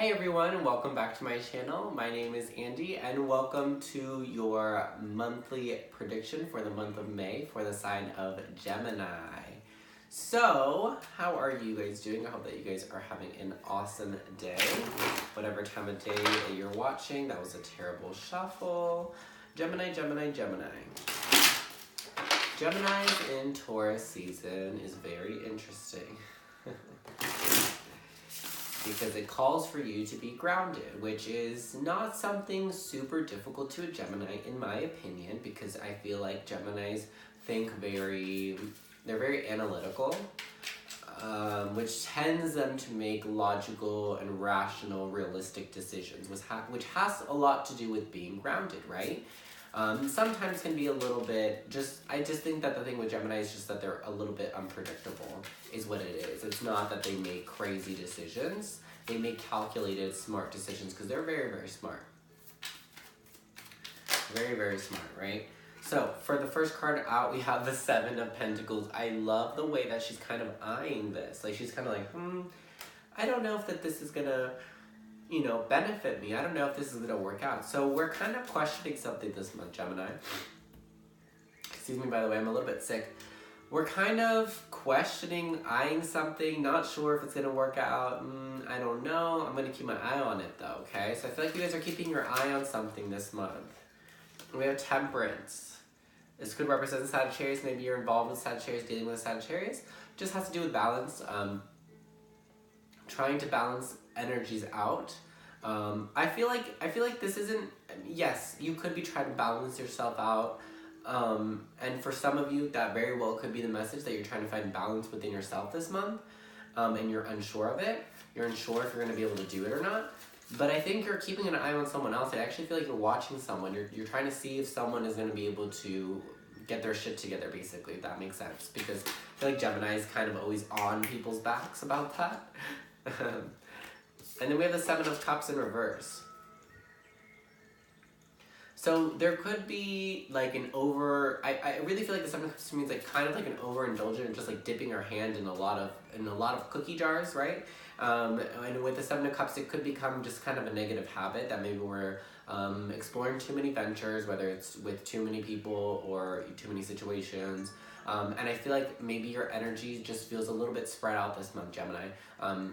Hey everyone, and welcome back to my channel. My name is Andy and welcome to your monthly prediction for the month of May for the sign of Gemini. So, how are you guys doing? I hope that you guys are having an awesome day. Whatever time of day that you're watching, that was a terrible shuffle. Gemini, Gemini, Gemini. Gemini in Taurus season is very interesting. Because it calls for you to be grounded, which is not something super difficult to a Gemini, in my opinion, because I feel like Geminis think they're very analytical, which tends them to make logical and rational, realistic decisions, which has a lot to do with being grounded, right? Sometimes can be a little bit, I just think that the thing with Gemini is just that they're a little bit unpredictable, is what it is. It's not that they make crazy decisions. They make calculated, smart decisions because they're very, very smart. Very, very smart, right? So, for the first card out, we have the Seven of Pentacles. I love the way that she's kind of eyeing this. Like, she's kind of like, I don't know if this is gonna benefit me. I don't know if this is gonna work out. So we're kind of questioning something this month, Gemini. Excuse me, by the way, I'm a little bit sick. We're kind of questioning, eyeing something, not sure if it's gonna work out. I don't know. I'm gonna keep my eye on it though, okay? So I feel like you guys are keeping your eye on something this month. We have Temperance. This could represent Sagittarius. Maybe you're involved with Sagittarius, dealing with Sagittarius. Just has to do with balance. Trying to balance energies out. I feel like this isn't, yes, you could be trying to balance yourself out, and for some of you that very well could be the message that you're trying to find balance within yourself this month, and you're unsure of it. You're unsure if you're going to be able to do it or not, but I think you're keeping an eye on someone else. I actually feel like you're watching someone. You're trying to see if someone is going to be able to get their shit together, basically, if that makes sense, because I feel like Gemini is kind of always on people's backs about that. And then we have the Seven of Cups in reverse. So there could be like I really feel like the Seven of Cups means like kind of like an overindulgent and just like dipping our hand in a lot of cookie jars, right? And with the Seven of Cups, it could become just kind of a negative habit that maybe we're exploring too many ventures, whether it's with too many people or too many situations. And I feel like maybe your energy just feels a little bit spread out this month, Gemini.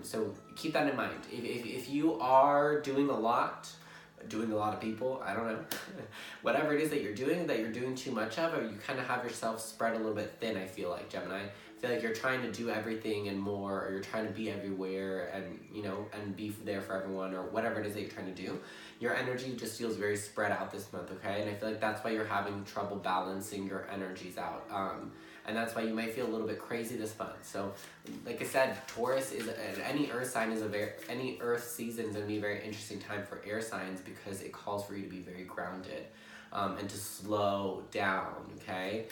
So keep that in mind. If you are doing a lot of people, I don't know, whatever it is that you're doing too much of, or you kind of have yourself spread a little bit thin, I feel like, Gemini. I feel like you're trying to do everything and more, or you're trying to be everywhere and, and be there for everyone, or whatever it is that you're trying to do. Your energy just feels very spread out this month, okay? And I feel like that's why you're having trouble balancing your energies out. And that's why you might feel a little bit crazy this month. So, like I said, Taurus is any earth sign is any earth season is gonna be a very interesting time for air signs because it calls for you to be very grounded and to slow down. Okay.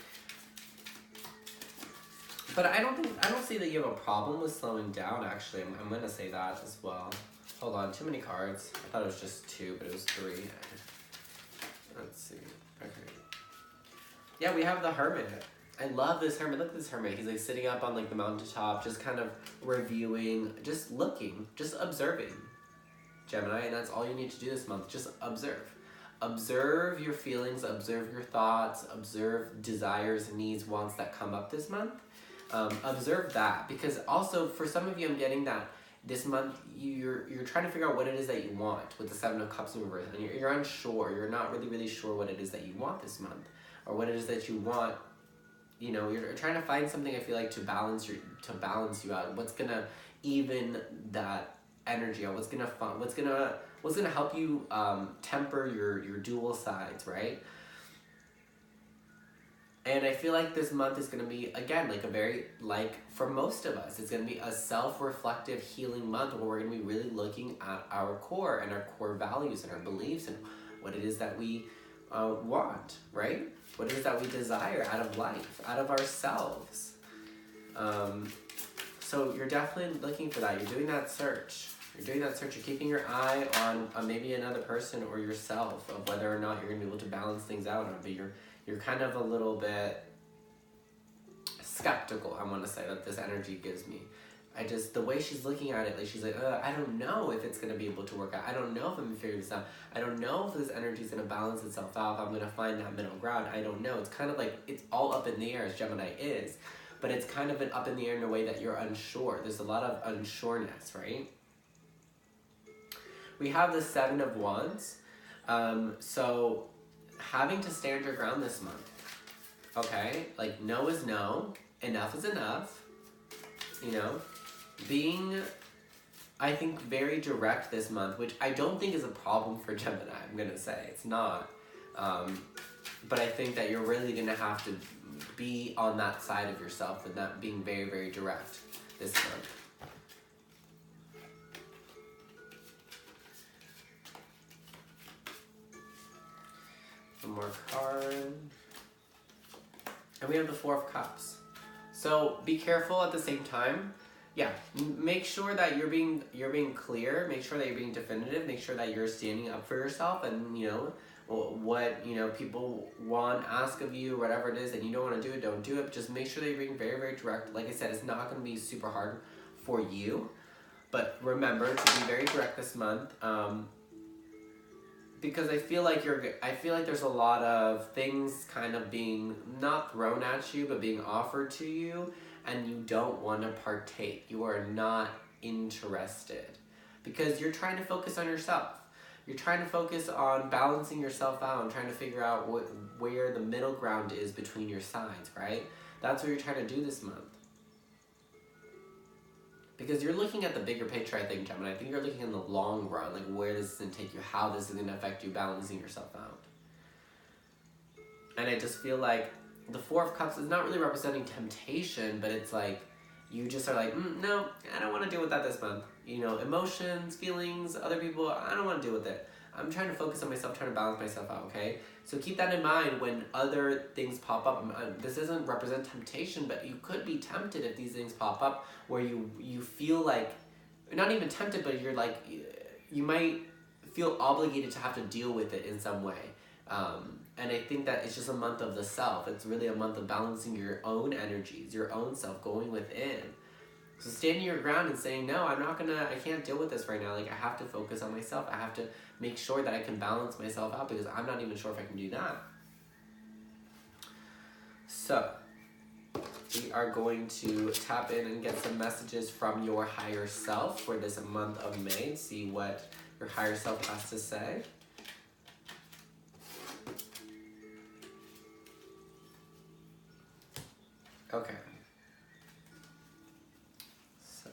But I don't see that you have a problem with slowing down. Actually, I'm gonna say that as well. Hold on, too many cards. I thought it was just two, but it was three. Let's see. Okay. Yeah, we have the Hermit. I love this Hermit. Look at this Hermit. He's like sitting up on like the mountaintop, just kind of reviewing, just looking, just observing, Gemini. And that's all you need to do this month. Just observe. Observe your feelings, observe your thoughts, observe desires, needs, wants that come up this month. Observe that, because also for some of you, I'm getting that this month you're trying to figure out what it is that you want with the Seven of Cups in reverse, and you're unsure. You're not really sure what it is that you want this month, or what it is that you want. You're trying to find something, I feel like, to balance you out. What's gonna even that energy out? What's gonna help you temper your dual sides, right? And I feel like this month is gonna be, again, for most of us, it's gonna be a self-reflective healing month where we're gonna be really looking at our core and our core values and our beliefs and what it is that we want, right? What it is that we desire out of life, out of ourselves. So you're definitely looking for that. You're doing that search. You're keeping your eye on maybe another person or yourself of whether or not you're going to be able to balance things out. But you're kind of a little bit skeptical, I want to say, that this energy gives me. the way she's looking at it, like she's like, I don't know if it's gonna be able to work out. I don't know if I'm gonna figure this out. I don't know if this energy is gonna balance itself out. If I'm gonna find that middle ground. I don't know. It's kind of like it's all up in the air as Gemini is, but it's kind of up in the air in a way that you're unsure. There's a lot of unsureness, right? We have the Seven of Wands, so having to stand your ground this month. Okay, like no is no, enough is enough. You know. Being, I think, very direct this month, which I don't think is a problem for Gemini, I'm going to say. It's not. But I think that you're really going to have to be on that side of yourself and that being very, very direct this month. One more card. And we have the Four of Cups. So be careful at the same time. Yeah, make sure that you're being clear. Make sure that you're being definitive. Make sure that you're standing up for yourself, and you know what people ask of you, whatever it is, and you don't want to do it. Don't do it. Just make sure that you're being very, very direct. Like I said, it's not going to be super hard for you, but remember to be very direct this month. Because I feel like there's a lot of things kind of being not thrown at you, but being offered to you. And you don't want to partake. You are not interested because you're trying to focus on yourself. You're trying to focus on balancing yourself out and trying to figure out where the middle ground is between your sides, right? That's what you're trying to do this month. Because you're looking at the bigger picture, I think, Gemini. I think you're looking in the long run, like where this is going to take you, how this is going to affect you, balancing yourself out. And I just feel like the Four of Cups is not really representing temptation, but it's like you just are like, no, I don't want to deal with that this month. You know, emotions, feelings, other people, I don't want to deal with it. I'm trying to focus on myself, trying to balance myself out, okay? So keep that in mind when other things pop up. This doesn't represent temptation, but you could be tempted if these things pop up where you feel like, not even tempted, but you're like, you might feel obligated to have to deal with it in some way. And I think that it's just a month of the self. It's really a month of balancing your own energies, your own self, going within. So standing your ground and saying, no, I can't deal with this right now. Like, I have to focus on myself. I have to make sure that I can balance myself out because I'm not even sure if I can do that. So, we are going to tap in and get some messages from your higher self for this month of May and see what your higher self has to say. Okay. So.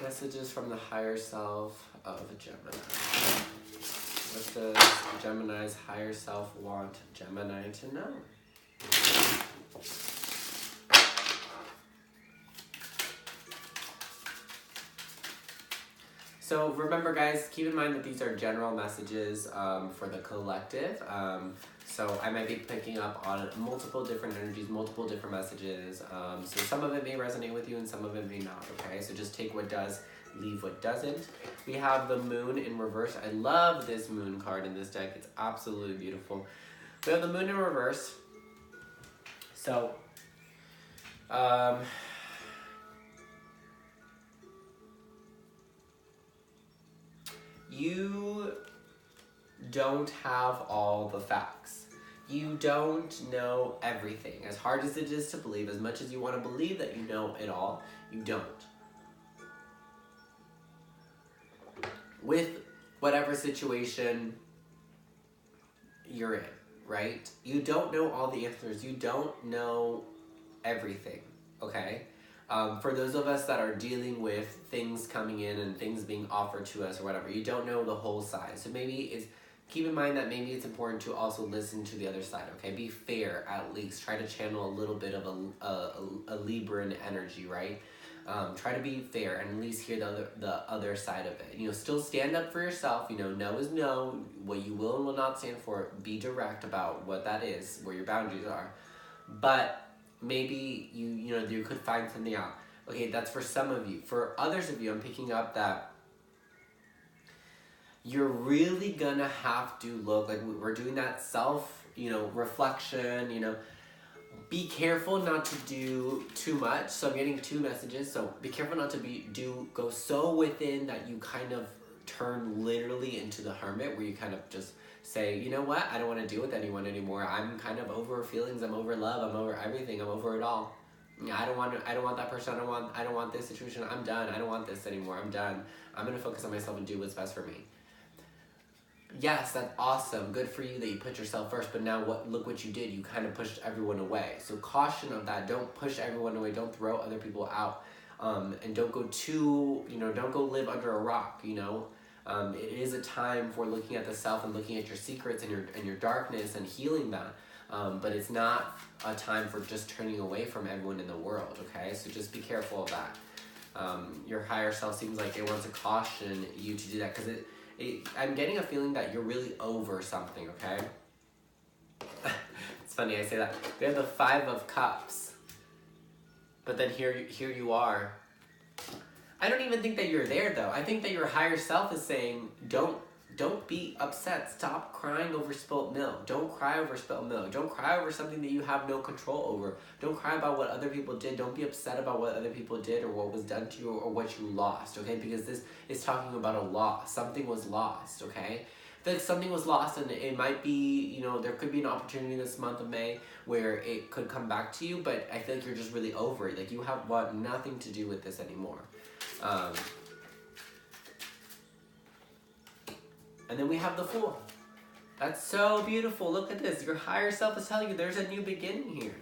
Messages from the higher self of Gemini. What does Gemini's higher self want Gemini to know? So remember, guys, keep in mind that these are general messages for the collective. So I might be picking up on multiple different energies, multiple different messages. So some of it may resonate with you and some of it may not, okay? So just take what does, leave what doesn't. We have the moon in reverse. I love this moon card in this deck. It's absolutely beautiful. We have the moon in reverse. So, you don't have all the facts. You don't know everything. As hard as it is to believe, as much as you want to believe that you know it all, you don't. With whatever situation you're in, right? You don't know all the answers. You don't know everything, okay? For those of us that are dealing with things coming in and things being offered to us or whatever, you don't know the whole side. So keep in mind that maybe it's important to also listen to the other side, okay? Be fair, at least. Try to channel a little bit of a Libran energy, right? Try to be fair and at least hear the other side of it. You know, still stand up for yourself. You know, no is no. What you will and will not stand for, be direct about what that is, where your boundaries are. But maybe you could find something out. Okay, that's for some of you. For others of you, I'm picking up that you're really gonna have to look, like we're doing that self, reflection, be careful not to do too much. So I'm getting two messages. So be careful not to go so within that you kind of turn literally into the hermit, where you kind of just say, you know what, I don't want to deal with anyone anymore. I'm kind of over feelings. I'm over love. I'm over everything. I'm over it all. I don't want that person. I don't want this situation. I'm done. I don't want this anymore. I'm done. I'm gonna focus on myself and do what's best for me. Yes, that's awesome. Good for you that you put yourself first, but now look what you did. You kind of pushed everyone away. So caution of that. Don't push everyone away. Don't throw other people out. And don't go don't go live under a rock, It is a time for looking at the self and looking at your secrets and your darkness and healing that. But it's not a time for just turning away from everyone in the world, okay? So just be careful of that. Your higher self seems like it wants to caution you to do that, because I'm getting a feeling that you're really over something, okay? It's funny I say that. We have the 5 of Cups, but then here you are. I don't even think that you're there, though. I think that your higher self is saying, don't be upset. Stop crying over spilt milk. Don't cry over spilt milk. Don't cry over something that you have no control over. Don't cry about what other people did. Don't be upset about what other people did or what was done to you or what you lost, okay? Because this is talking about a loss. Something was lost, okay? That something was lost, and it might be, there could be an opportunity this month of May where it could come back to you, but I feel like you're just really over it. Like you want nothing to do with this anymore. And then we have the Fool. That's so beautiful. Look at this. Your higher self is telling you there's a new beginning here.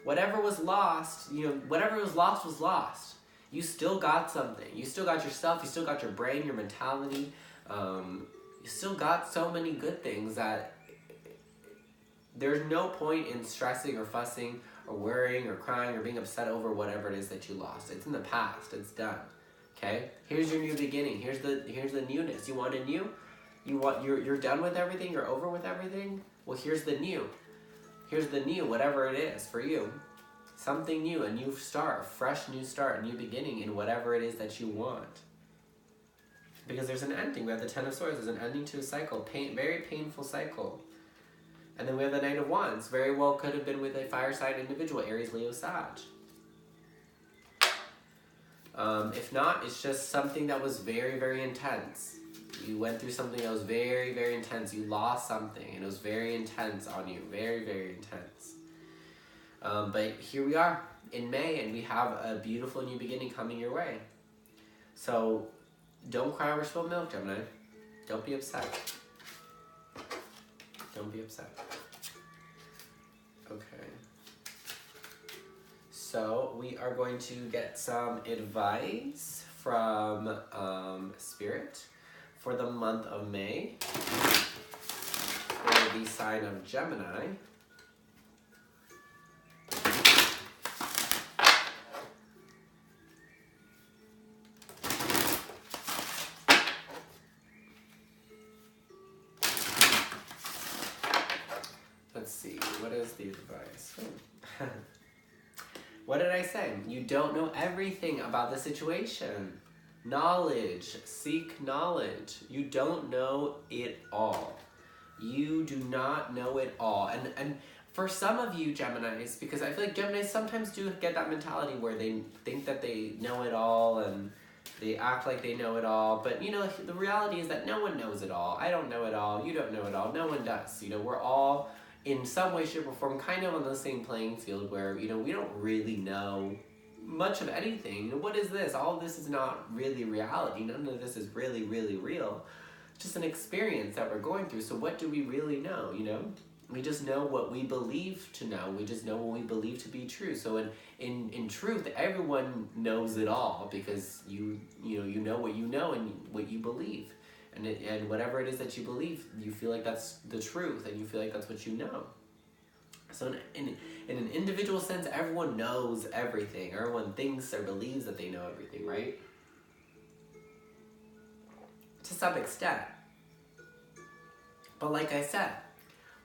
Whatever was lost, whatever was lost was lost. You still got something. You still got yourself. You still got your brain, your mentality. You still got so many good things that there's no point in stressing or fussing or worrying or crying or being upset over whatever it is that you lost. It's in the past. It's done. Okay? Here's your new beginning. Here's the newness. You want a new? You're done with everything, you're over with everything? Well, here's the new. Here's the new, whatever it is for you. Something new, a new start, a fresh new start, a new beginning in whatever it is that you want. Because there's an ending. We have the 10 of Swords. There's an ending to a cycle. Very painful cycle. And then we have the Knight of Wands. Very well could have been with a fire sign individual, Aries, Leo, Sag. If not, it's just something that was very, very intense. You went through something that was very, very intense. You lost something, and it was very intense on you. Very, very intense. But here we are in May, and we have a beautiful new beginning coming your way. So don't cry over spilled milk, Gemini. Don't be upset. Don't be upset. Okay. So we are going to get some advice from Spirit for the month of May for the sign of Gemini. Let's see, what is the advice? What did I say? You don't know everything about the situation. Knowledge. Seek knowledge. You don't know it all. You do not know it all. And for some of you Geminis, because I feel like Geminis sometimes do get that mentality where they think that they know it all and they act like they know it all. But, the reality is that no one knows it all. I don't know it all. You don't know it all. No one does. We're all in some way, shape, or form kind of on the same playing field where, we don't really know much of anything. What is this? All of this is not really reality. None of this is really, really real. It's just an experience that we're going through. So what do we really know, We just know what we believe to know. We just know what we believe to be true. So in truth, everyone knows it all because you know what you know and what you believe. And whatever it is that you believe, you feel like that's the truth and you feel like that's what you know. So in an individual sense, everyone knows everything. Everyone thinks or believes that they know everything, right? To some extent. But like I said,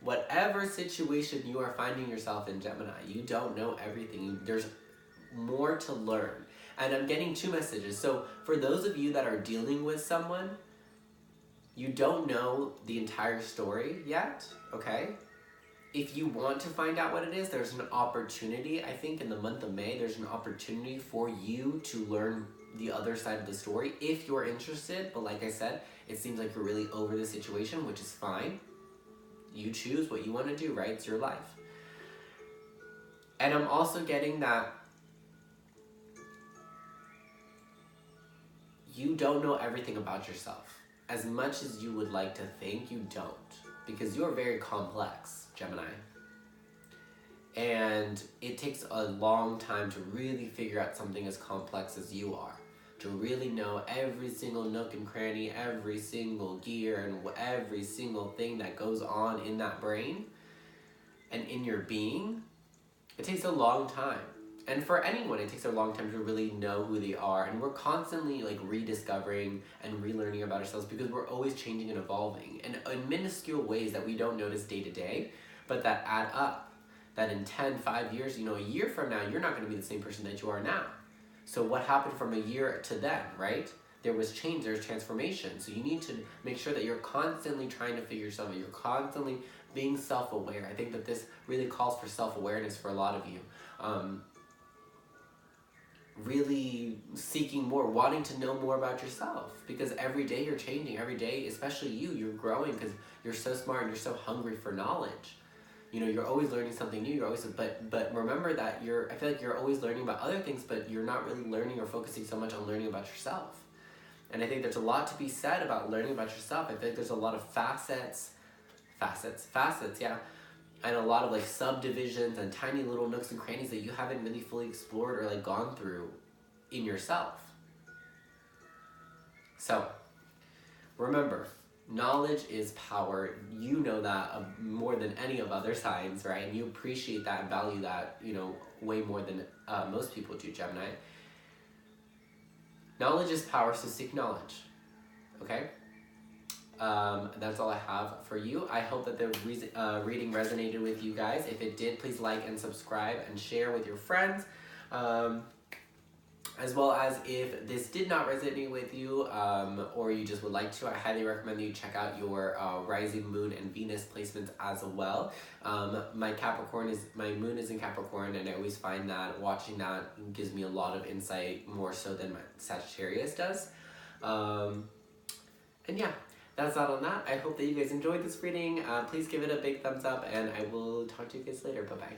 whatever situation you are finding yourself in, Gemini, you don't know everything. There's more to learn. And I'm getting two messages. So for those of you that are dealing with someone, You don't know the entire story yet, okay? If you want to find out what it is, there's an opportunity. I think in the month of May, there's an opportunity for you to learn the other side of the story if you're interested. But like I said, it seems like you're really over the situation, which is fine. You choose what you want to do, right? It's your life. And I'm also getting that you don't know everything about yourself. As much as you would like to think, you don't. Because you're very complex, Gemini. And it takes a long time to really figure out something as complex as you are. To really know every single nook and cranny, every single gear, and every single thing that goes on in that brain and in your being. It takes a long time. And for anyone, it takes a long time to really know who they are. And we're constantly like rediscovering and relearning about ourselves because we're always changing and evolving in minuscule ways that we don't notice day to day, but that add up. That in 10, 5 years, a year from now, you're not going to be the same person that you are now. So what happened from a year to then, right? There was change, there's transformation. So you need to make sure that you're constantly trying to figure yourself out. You're constantly being self-aware. I think that this really calls for self-awareness for a lot of you. Really seeking more, wanting to know more about yourself, because every day you're changing. Every day, especially you're growing because you're so smart and you're so hungry for knowledge. You're always learning something new. You're always, but remember that I feel like you're always learning about other things, but you're not really learning or focusing so much on learning about yourself. And I think there's a lot to be said about learning about yourself. I think there's a lot of facets, yeah. And a lot of like subdivisions and tiny little nooks and crannies that you haven't really fully explored or like gone through in yourself. So remember, knowledge is power. You know that more than any of other signs, right? And you appreciate that and value that, way more than most people do, Gemini. Knowledge is power, so seek knowledge. Okay? That's all I have for you. I hope that the reading resonated with you guys. If it did, please like and subscribe and share with your friends. As well as if this did not resonate with you, or you just would like to, I highly recommend that you check out your rising moon and Venus placements as well. My moon is in Capricorn, and I always find that watching that gives me a lot of insight, more so than my Sagittarius does. And yeah, that's all on that. I hope that you guys enjoyed this reading. Please give it a big thumbs up, and I will talk to you guys later. Bye-bye.